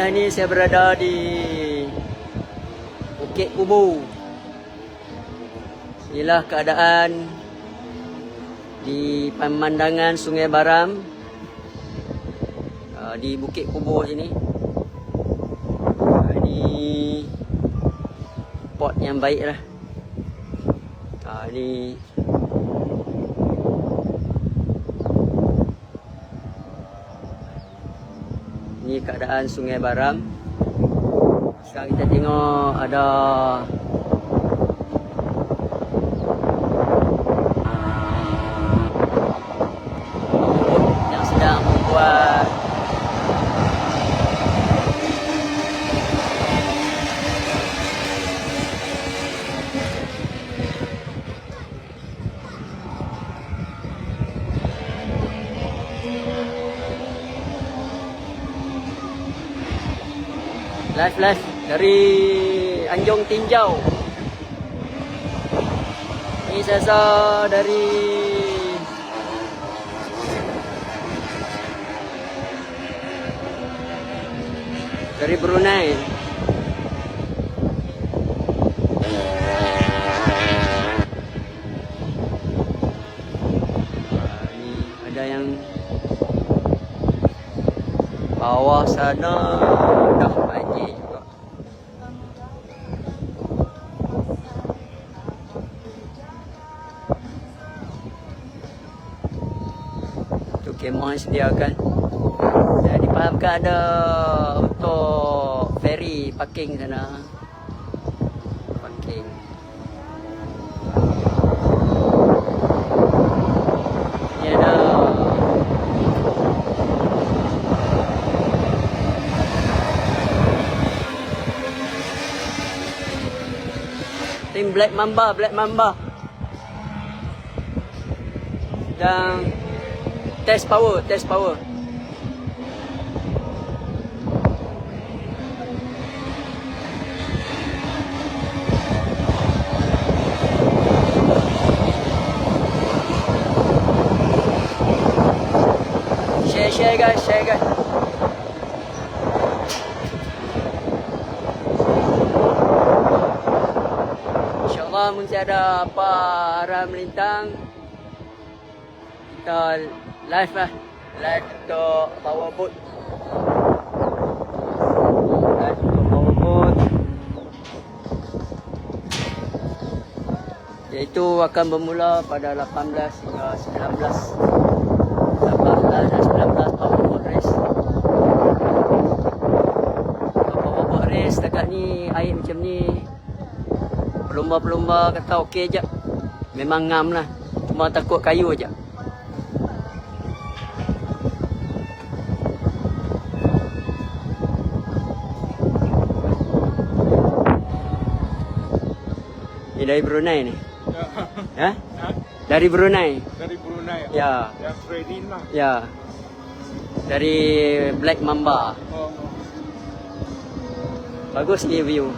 ini saya berada di Bukit Kubu. Inilah keadaan di pemandangan Sungai Baram di Bukit Kubu sini. Ini spot yang baik lah. Ini keadaan Sungai Baram. Sekarang kita tengok ada yang sedang membuat live dari Anjung Tinjau. Ini saya dari Brunei. Ini ada yang bawah sana dah banjir juga. Itu kemah yang sediakan. Dan dipahamkan ada untuk ferry parking sana. Parking. Ini ada tim Black Mamba dan test power. Share guys. InsyaAllah mesti ada apa arah melintang, kita live untuk power boat. Iaitu akan bermula pada 18 hingga 19. 18 dan 19 power boat race. Power boat race dekat ni air macam ni, pelumba-pelumba kata okey je. Memang ngam lah. Cuma takut kayu je. Ini dari Brunei ni. Ya? Dari Brunei. Dari Brunei. Ya. Yang trading lah. Ya. Dari Black Mamba. Bagus ni view.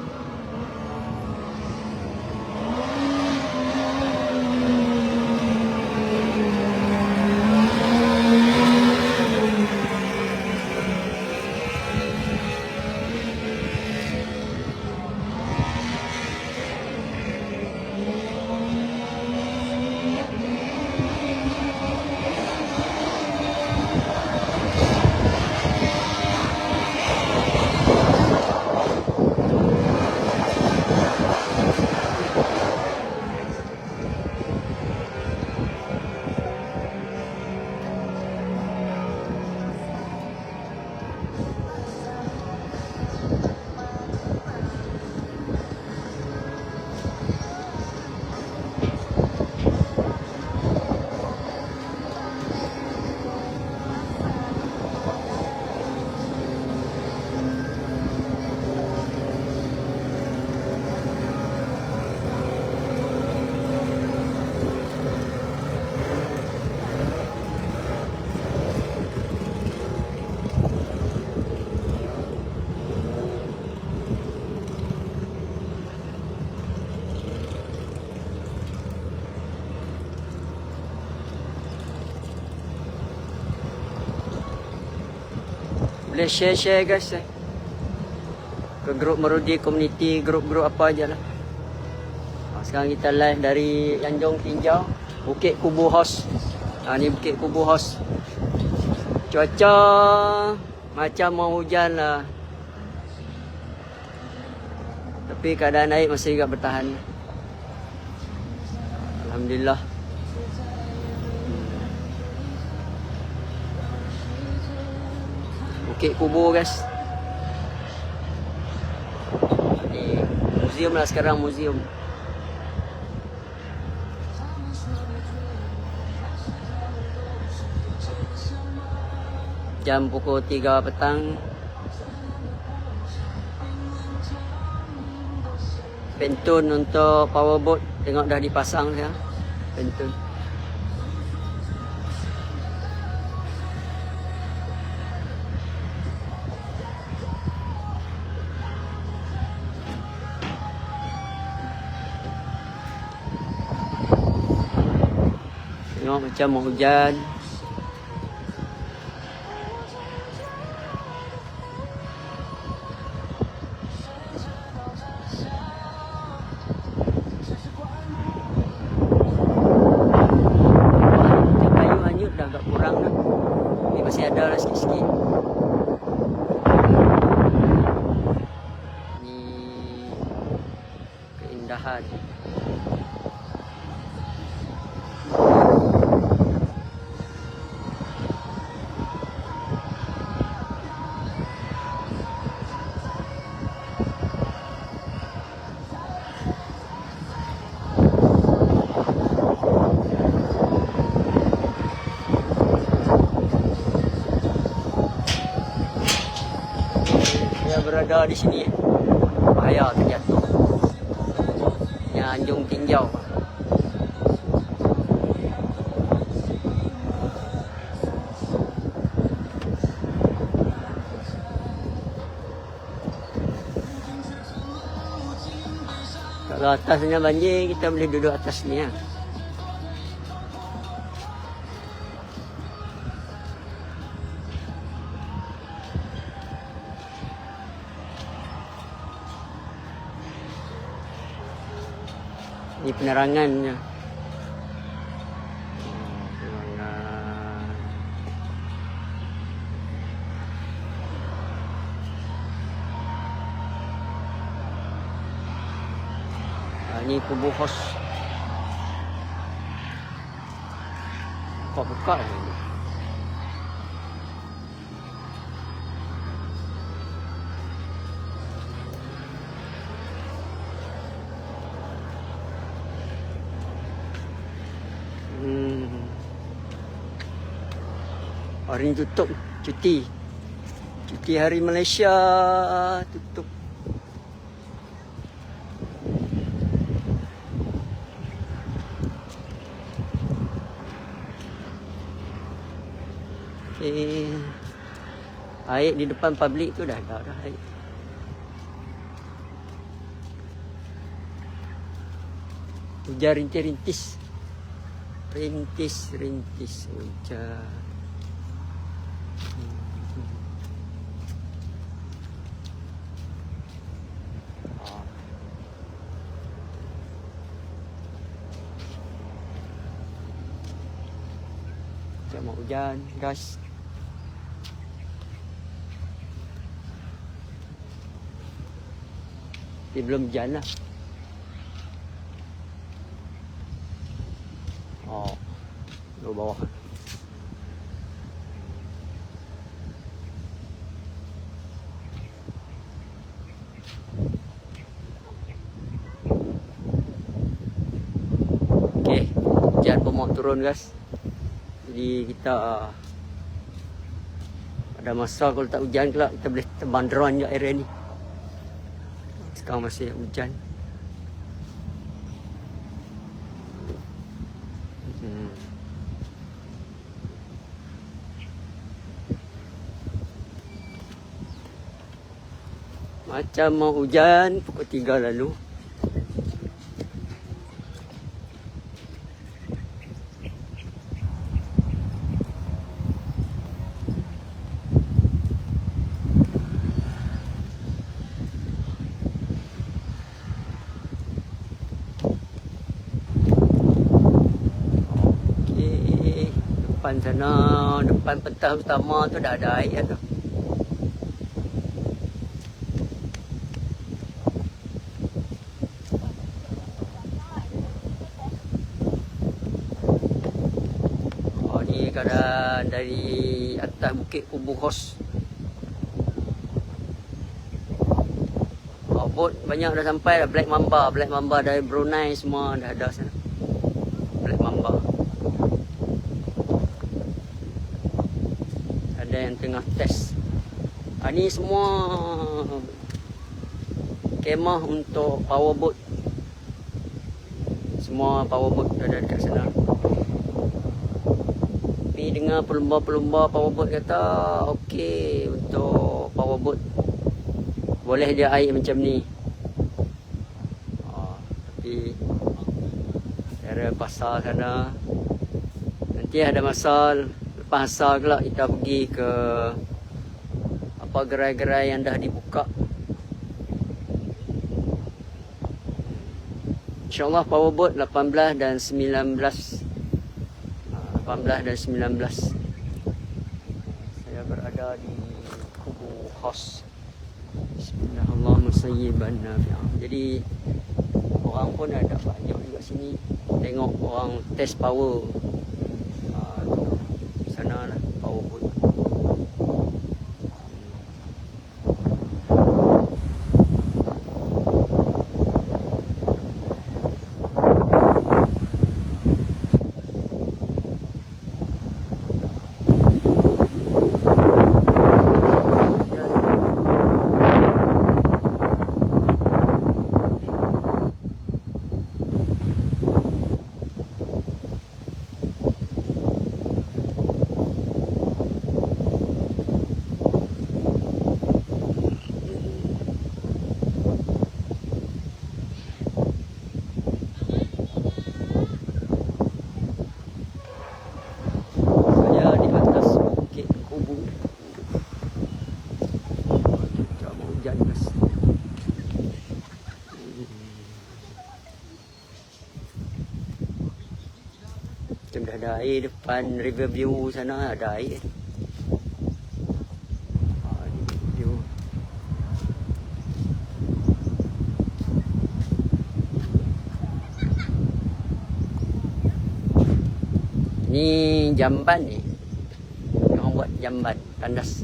Boleh share guys. ke grup Merudi Community, grup-grup apa aja lah. Sekarang kita live dari Tanjung Tinjau, Bukit Kubu House. Ni Bukit Kubu House. Cuaca macam mau hujan lah, tapi keadaan air masih agak bertahan. Alhamdulillah. Bukit Kubu guys. Ni museum lah sekarang, museum. Jam pukul 3 petang. Pentun untuk powerboat tengok dah dipasang ya. Pentun. Tengok macam mau hujan. Agak kurang lah. Ni masih ada lah sikit-sikit. Ni keindahan. Berada di sini bahaya terjatuh. Yang Tanjung Tinjau. Kalau atasnya banjir, kita boleh duduk atas ni ya. Ini penerangannya. Penerangan. Ini Kubu House. Kok buka ni? Hari ini tutup cuti. Cuti hari Malaysia tutup. Air di depan public tu dah air. Hujan rintis-rintis. Rintis-rintis hujan. Macam mau hujan, guys. Dia belum hujan lah. Oh, di bawah. Okey, hujan pun mau turun guys. Jadi kita pada masa kalau tak hujan kelak kita boleh terbang drone je area ni. Sekarang masih hujan. Macam mau hujan pukul 3 lalu. depan sana, depan pentas utama tu dah ada air tu. Oh, ni keadaan dari atas Bukit Kubu Hos. Oh, bot banyak dah sampai dah. Black Mamba dari Brunei semua dah ada sana. Black Mamba. Ada yang tengah test. Ni semua kemah untuk power boat. Semua power boat ada dekat sana. Tapi dengar pelumba-pelumba power boat kata okey untuk power boat. Boleh dia air macam ni. Tapi cara pasar sana nanti ada masa lepas asar pula kita pergi ke apa gerai-gerai yang dah dibuka. InsyaAllah power boat 18 dan 19. 18 dan 19. Saya berada di Kubu Hos. Bismillahirrahmanirrahim. Jadi orang pun ada banyak juga sini. Tengok orang test power. Sana lah power boat. Macam dah ada air depan Riverview sana ada air. Riverview. Ni jamban ni. Orang buat jamban tandas.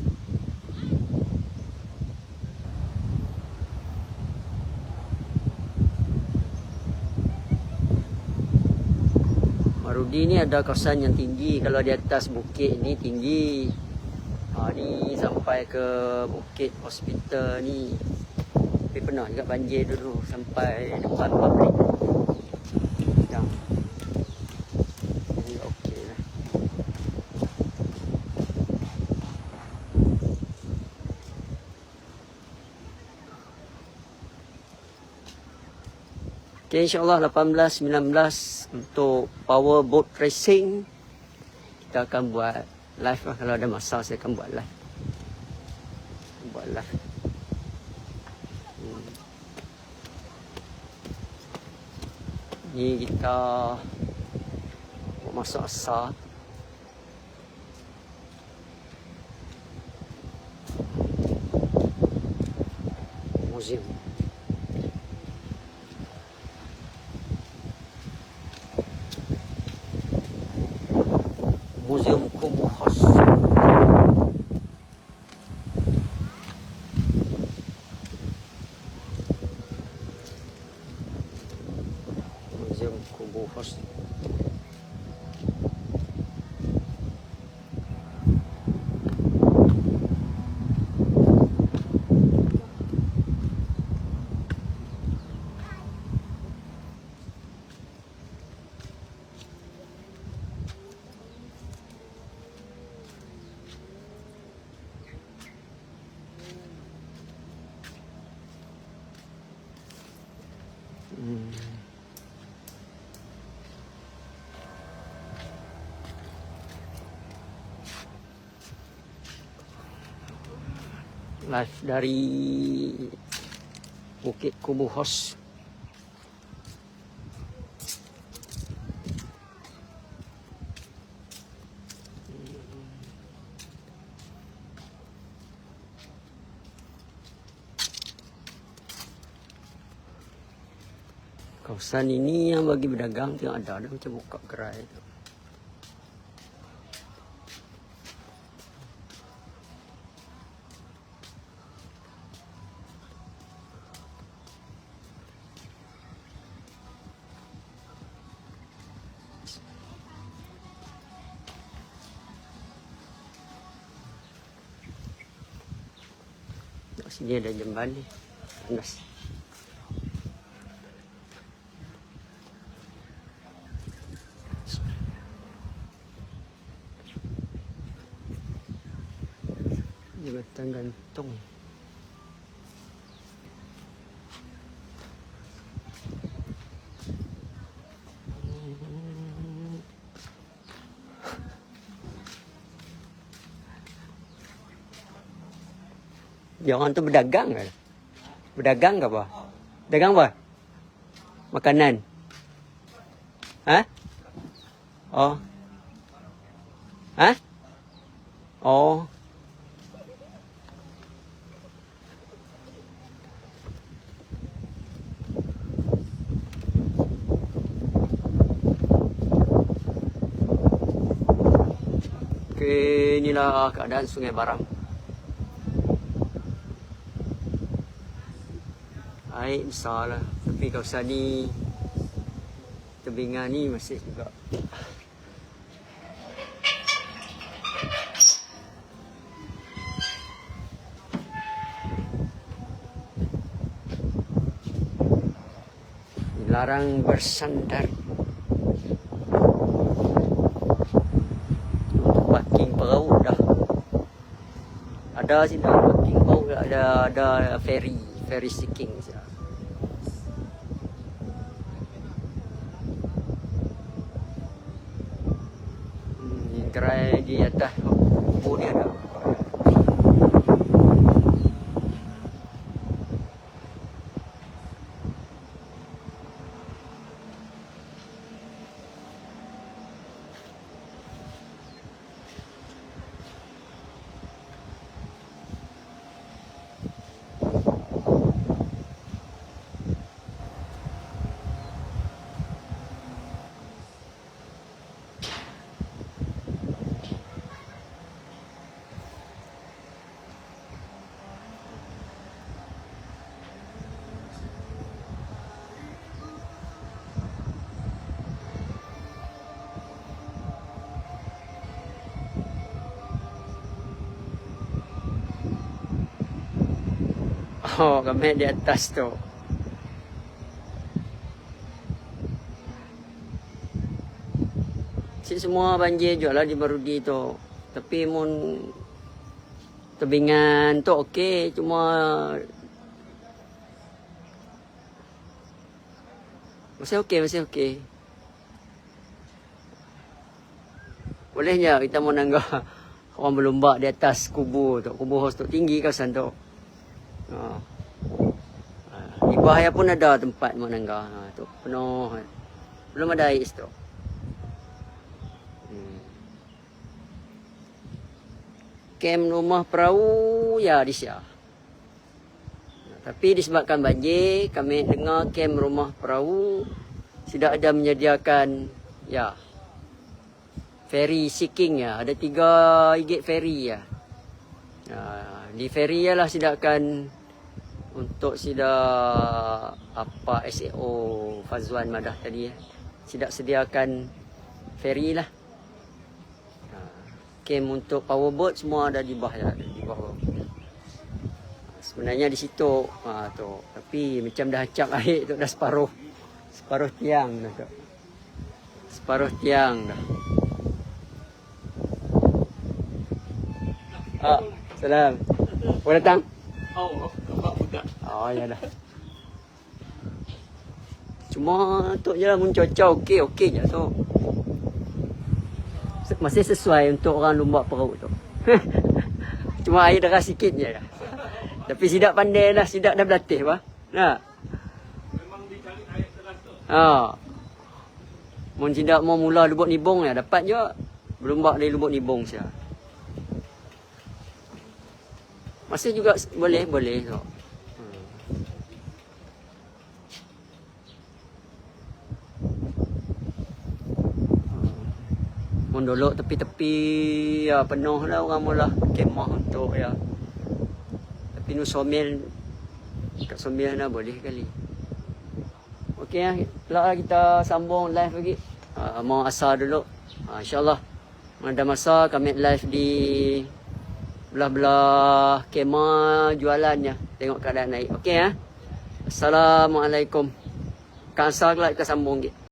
Marudi ni ada kawasan yang tinggi. Kalau di atas bukit ni tinggi. Ni sampai ke Bukit Hospital ni. Tapi pernah juga banjir dulu sampai depan pabrik. Jadi okey lah. Okay, insyaAllah 18, 19 untuk power boat racing. Kita akan buat live lah. Kalau ada masa saya akan buat live. Ni kita buat masuk asar. Museum. Museum Kubu Hos. Museum Kubu Hos. Live dari Bukit Kubu Hos. Kawasan ini yang bagi berdagang tengok ada macam buka gerai tu. Sini ada jamban ni. Panas. Jabatan gantung. Dia orang tu berdagang kan? Berdagang ke apa? Dagang apa? Makanan. Ha? Oh. Ha? Oh. Okay, inilah keadaan Sungai Barang. Air besar lah. Tapi kawasan ni, tebingan ni masih juga. Dilarang bersandar. Untuk parking perahu dah. Ada sini dah parking perahu, ada ferry sticking. Gerai di atas kubur dia ada. Oh, kami di atas tu. Semua banjir juga lah di Barudi tu. Tapi mun tebingan tu okey, cuma masih okey. Bolehnya kita mau nanggah orang berlomba di atas kubur tu. Kubur hos tu tinggi kawasan tu. Di Bahaya pun ada tempat menanggah. Tu penuh. Belum ada air tu. Kem rumah perahu ya di Sia. Tapi disebabkan banjir, kami dengar kem rumah perahu tidak ada menyediakan ya ferry sinking ya. Ada 3 igit ferry ya. Di ferry lah sidakan untuk apa SAO Fazwan Madah tadi ya. Sidak sediakan ferry lah. Kem untuk power boat semua ada di bawah. Sebenarnya di situ tu. Tapi macam dah acap air tu dah separuh tiang dah tu. Separuh tiang dah. Salam. Boleh datang? Oh, ya dah. Cuma tu je lah mun cuaca okey je tu. Masih sesuai untuk orang lomba perahu tu. Cuma air deras sikit je lah. Tapi sidak pandai lah, sidak dah berlatih bah. Nah. Memang dicari air deras tu. Mun sidak mau mula lubuk nibong ya dapat je. Berlomba dari lubuk nibong sia. Masih juga boleh tu. Pun dulu tepi-tepi ya penuh lah orang mula kemah untuk ya. Tapi nu somel kat somel dah boleh kali. Okey ya, lah kita sambung live lagi. Mau asar dulu. InsyaAllah ada masa kami live di belah-belah kemah jualannya. Tengok keadaan naik. Okey ya. Assalamualaikum. Kan asar kelak kita sambung lagi.